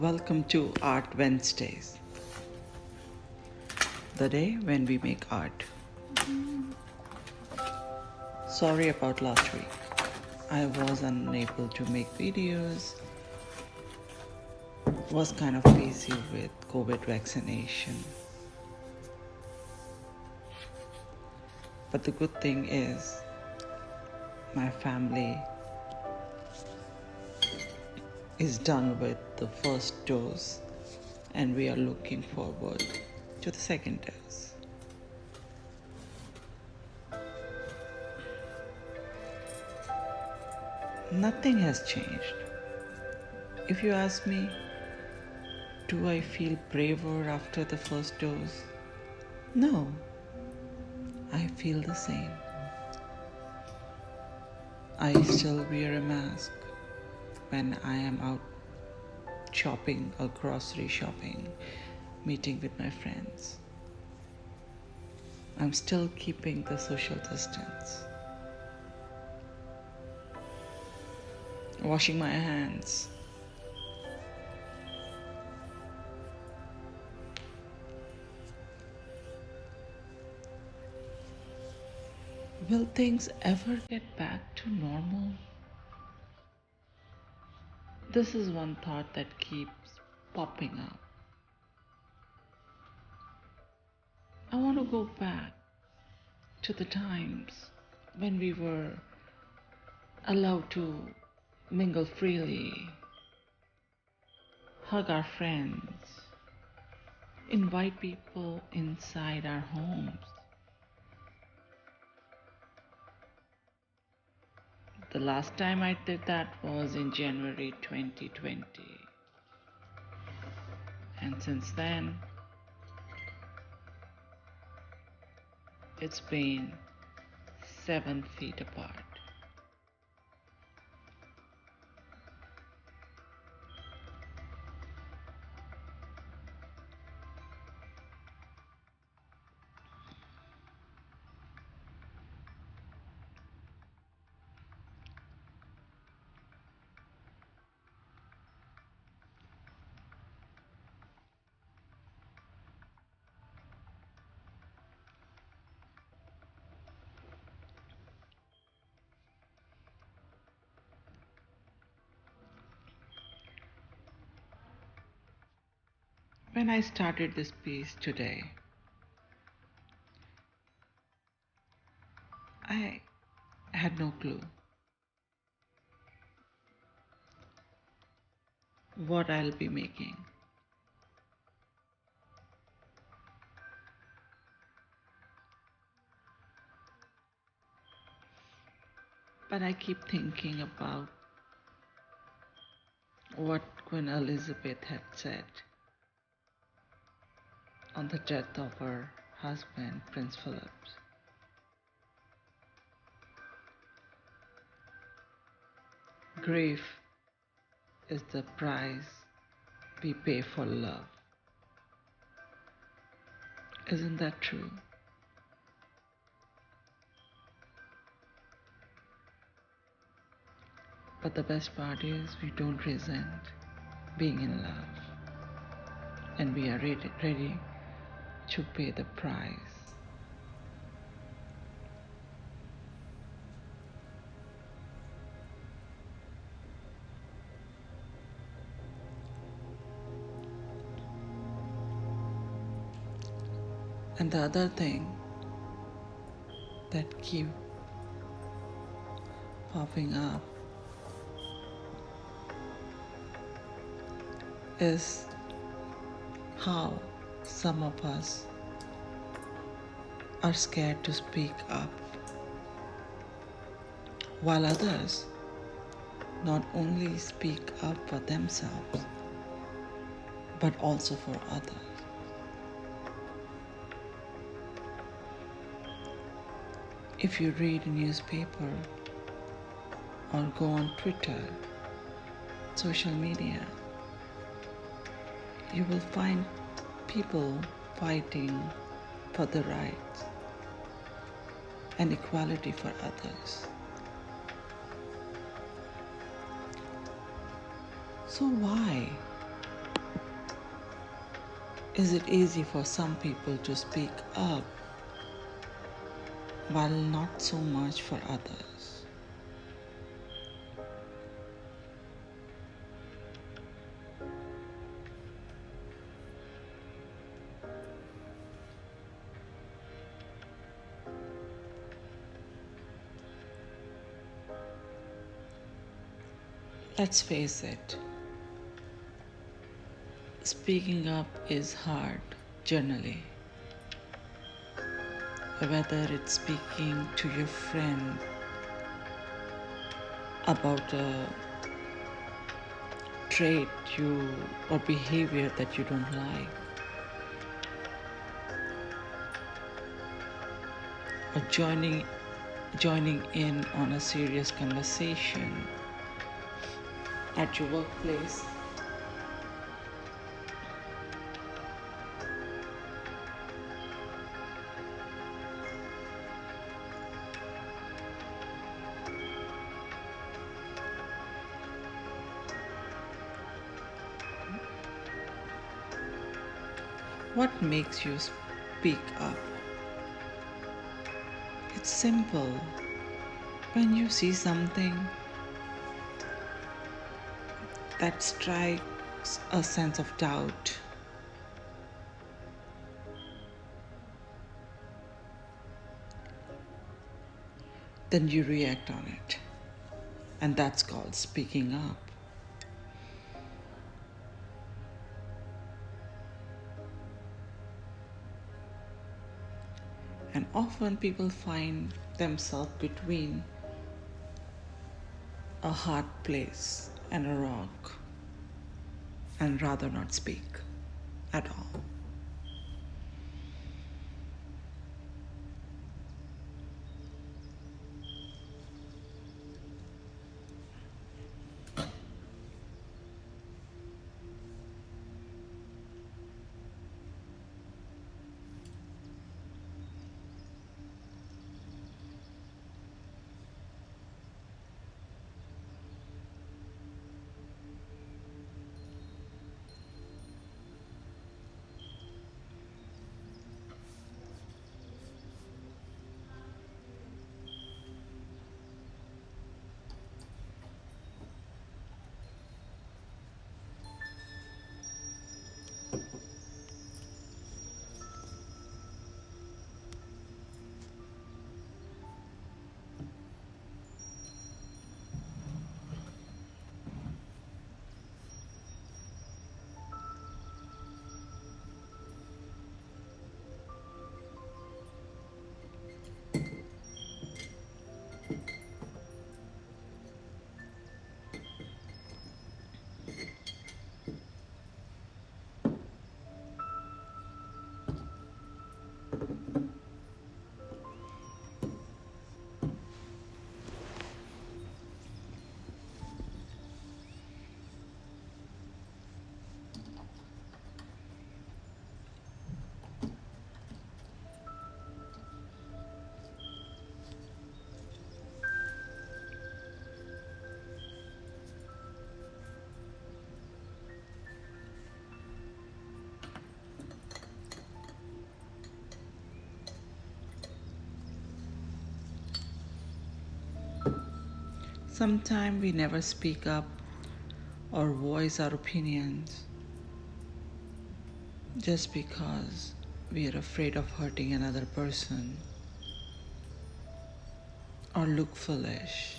Welcome to Art Wednesdays, the day when we make art. Sorry about last week. I was unable to make videos, was kind of busy with COVID vaccination. But the good thing is, my family is done with the first dose, and we are looking forward to the second dose. Nothing has changed. If you ask me, do I feel braver after the first dose? No, I feel the same. I still wear a mask when I am out shopping or grocery shopping, meeting with my friends. I'm still keeping the social distance. Washing my hands. Will things ever get back to normal? This is one thought that keeps popping up. I want to go back to the times when we were allowed to mingle freely, hug our friends, invite people inside our homes. The last time I did that was in January 2020. And since then, it's been 7 feet apart. When I started this piece today, I had no clue what I'll be making. But I keep thinking about what Queen Elizabeth had said on the death of her husband, Prince Philip. Grief is the price we pay for love. Isn't that true? But the best part is we don't resent being in love, and we are ready to pay the price. And the other thing that keep popping up is how some of us are scared to speak up, while others not only speak up for themselves, but also for others. If you read a newspaper or go on Twitter, social media, you will find people fighting for the rights and equality for others. So why Is it easy for some people to speak up while not so much for others? Let's face it, speaking up is hard generally. Whether it's speaking to your friend about a trait you or behavior that you don't like, or joining in on a serious conversation at your workplace. What makes you speak up? It's simple. When you see something that strikes a sense of doubt, then you react on it. And that's called speaking up. And often people find themselves between a hard place and a rock and rather not speak at all. Sometimes we never speak up or voice our opinions just because we are afraid of hurting another person or look foolish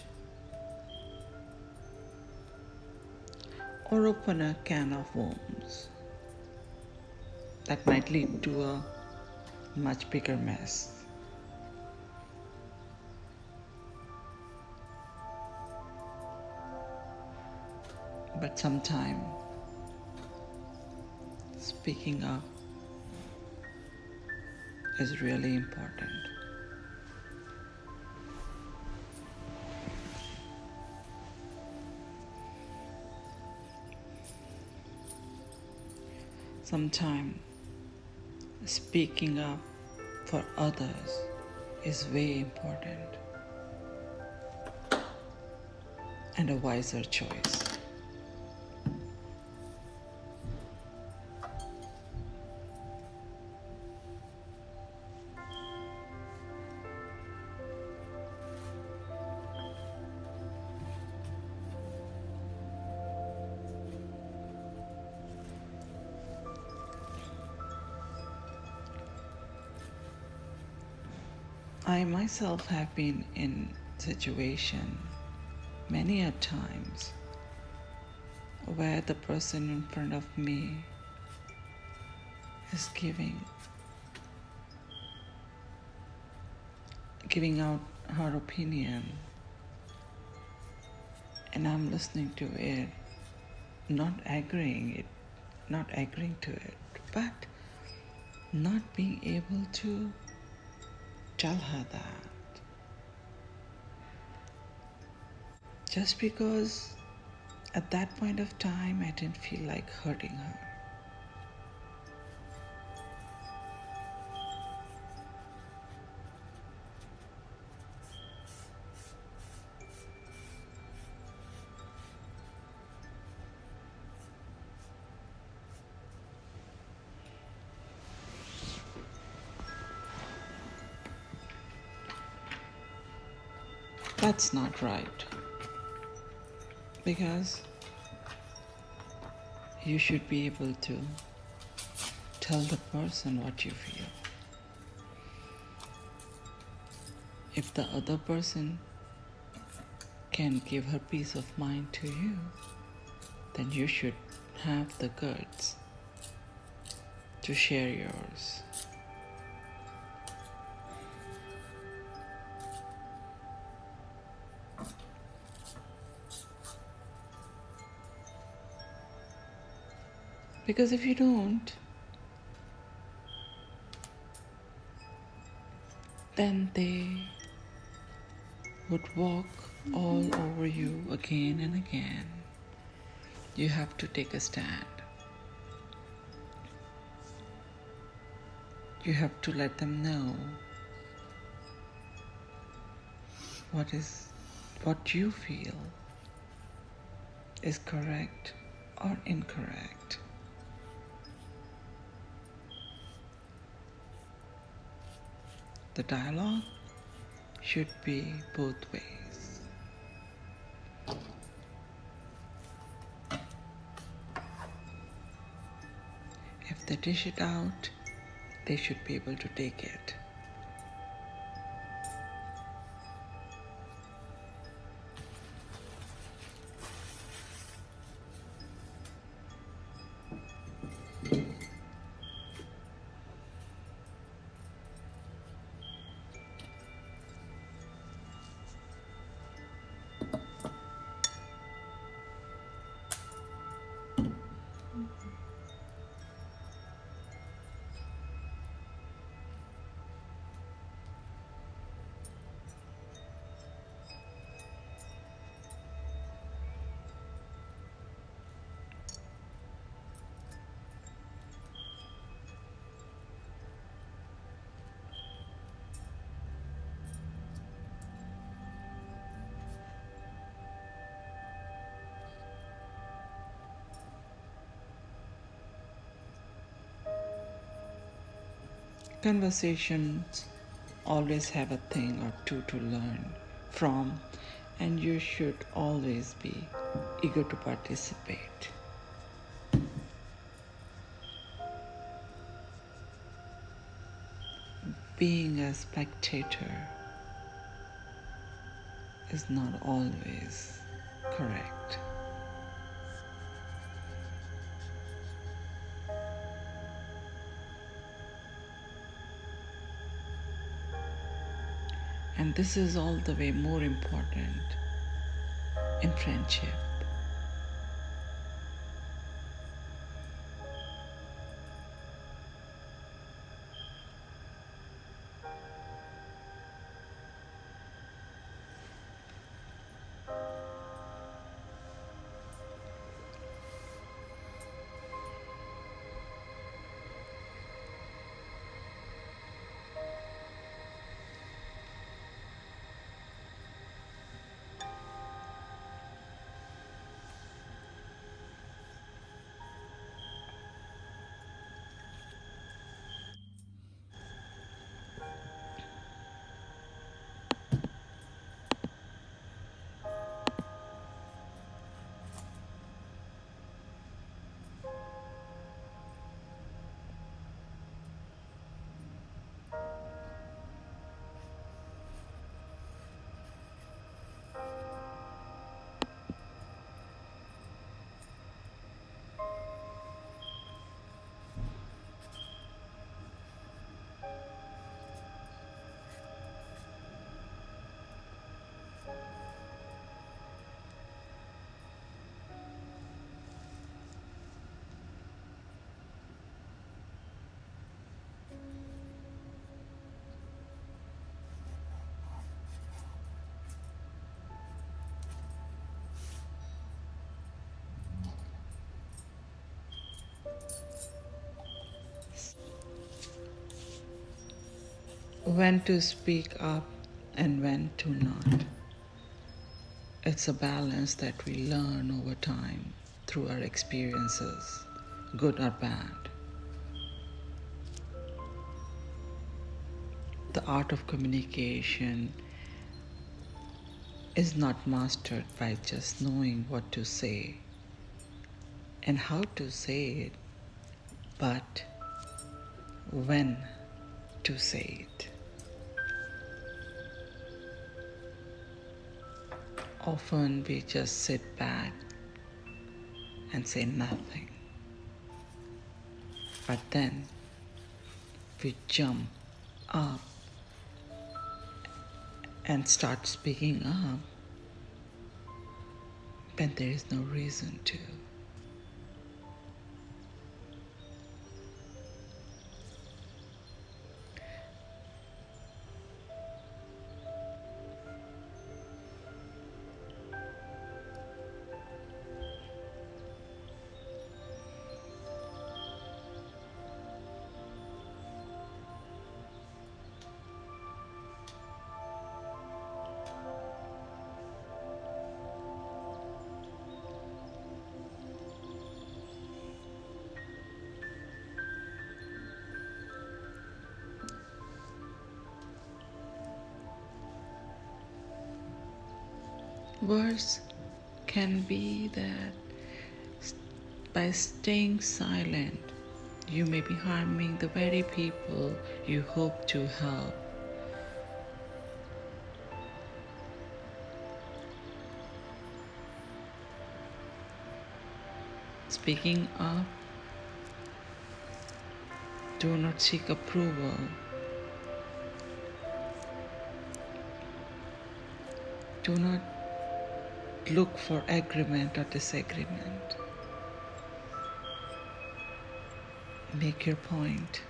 or open a can of worms that might lead to a much bigger mess. But sometimes speaking up is really important. Sometimes speaking up for others is way important and a wiser choice. I myself have been in situation many a times where the person in front of me is giving out her opinion, and I'm listening to it, not agreeing to it, but not being able to tell her that just because at that point of time I didn't feel like hurting her. That's not right, because you should be able to tell the person what you feel. If the other person can give her peace of mind to you, then you should have the guts to share yours. Because if you don't, then they would walk all over you again and again. You have to take a stand. You have to let them know what you feel is correct or incorrect. The dialogue should be both ways. If they dish it out, they should be able to take it. Conversations always have a thing or two to learn from, and you should always be eager to participate. Being a spectator is not always correct. And this is all the way more important in friendship. when to speak up and when to not. It's a balance that we learn over time through our experiences, good or bad. The art of communication is not mastered by just knowing what to say and how to say it, but when to say it. Often we just sit back and say nothing, but then we jump up and start speaking up when there is no reason to. Worse can be that by staying silent, you may be harming the very people you hope to help. Speaking up, do not seek approval. Do not look for agreement or disagreement. Make your point.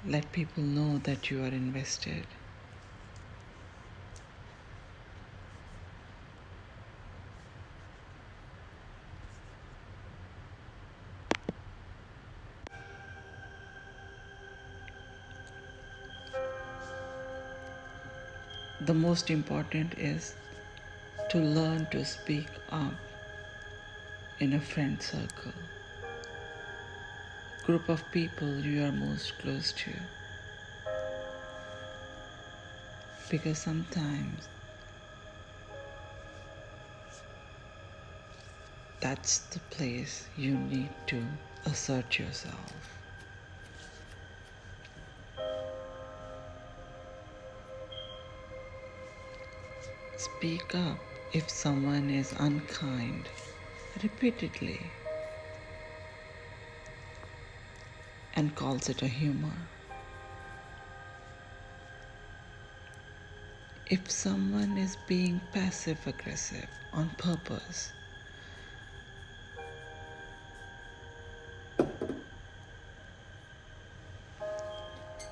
Let people know that you are invested. The most important is to learn to speak up in a friend circle, group of people you are most close to. Because sometimes that's the place you need to assert yourself. Speak up if someone is unkind repeatedly and calls it a humor. If someone is being passive aggressive on purpose,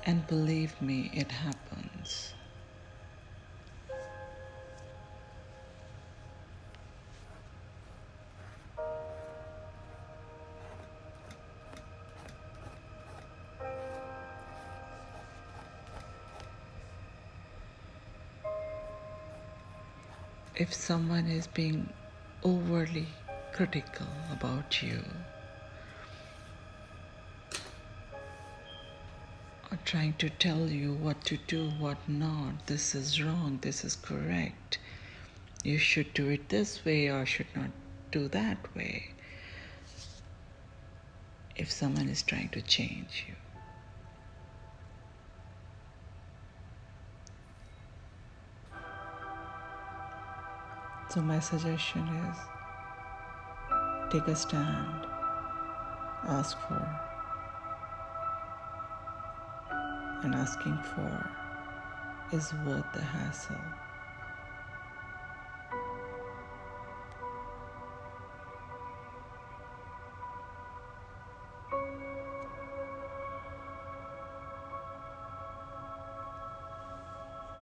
and believe me, it happens. If someone is being overly critical about you or trying to tell you what to do, what not, this is wrong, this is correct, you should do it this way or should not do that way. If someone is trying to change you, so my suggestion is take a stand, ask for, and asking for is worth the hassle.